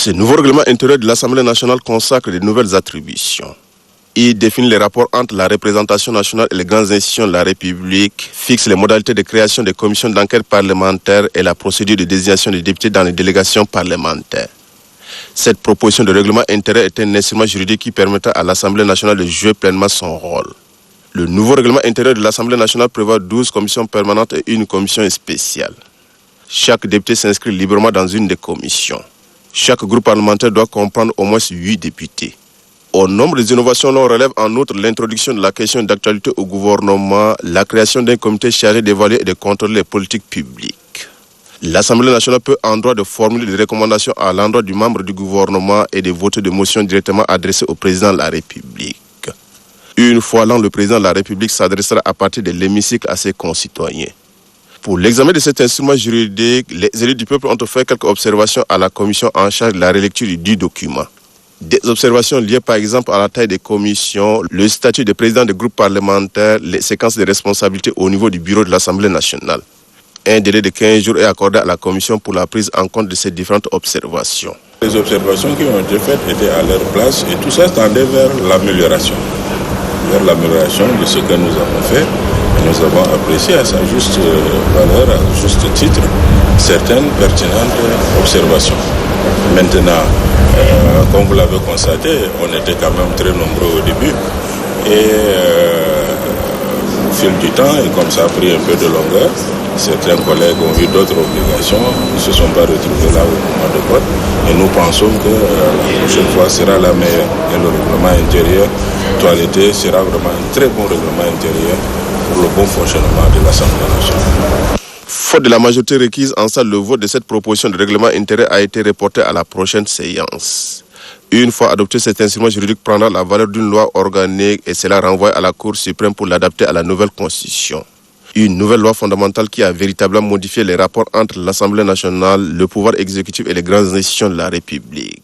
Ce nouveau règlement intérieur de l'Assemblée nationale consacre de nouvelles attributions. Il définit les rapports entre la représentation nationale et les grandes institutions de la République, fixe les modalités de création des commissions d'enquête parlementaires et la procédure de désignation des députés dans les délégations parlementaires. Cette proposition de règlement intérieur est un instrument juridique qui permettra à l'Assemblée nationale de jouer pleinement son rôle. Le nouveau règlement intérieur de l'Assemblée nationale prévoit 12 commissions permanentes et une commission spéciale. Chaque député s'inscrit librement dans une des commissions. Chaque groupe parlementaire doit comprendre au moins 8 députés. Au nombre des innovations, l'on relève en outre l'introduction de la question d'actualité au gouvernement, la création d'un comité chargé d'évaluer et de contrôler les politiques publiques. L'Assemblée nationale peut en droit de formuler des recommandations à l'endroit du membre du gouvernement et de voter des motions directement adressées au président de la République. Une fois l'an, le président de la République s'adressera à partir de l'hémicycle à ses concitoyens. Pour l'examen de cet instrument juridique, les élus du peuple ont fait quelques observations à la commission en charge de la relecture du document. Des observations liées par exemple à la taille des commissions, le statut des présidents des groupes parlementaires, les séquences de responsabilité au niveau du bureau de l'Assemblée nationale. Un délai de 15 jours est accordé à la commission pour la prise en compte de ces différentes observations. Les observations qui ont été faites étaient à leur place et tout ça tendait vers l'amélioration. Vers l'amélioration de ce que nous avons fait. Et nous avons apprécié à sa juste valeur, à juste titre, certaines pertinentes observations. Maintenant, comme vous l'avez constaté, on était quand même très nombreux au début. Et au fil du temps, et comme ça a pris un peu de longueur, certains collègues ont eu d'autres obligations, ils ne se sont pas retrouvés là au moment de vote. Et nous pensons que la prochaine fois sera la meilleure. Et le règlement intérieur toiletté sera vraiment un très bon règlement intérieur pour le bon fonctionnement de l'Assemblée nationale. Faute de la majorité requise en salle, le vote de cette proposition de règlement intérieur a été reporté à la prochaine séance. Une fois adopté, cet instrument juridique prendra la valeur d'une loi organique et sera renvoyé à la Cour suprême pour l'adapter à la nouvelle constitution. Une nouvelle loi fondamentale qui a véritablement modifié les rapports entre l'Assemblée nationale, le pouvoir exécutif et les grandes institutions de la République.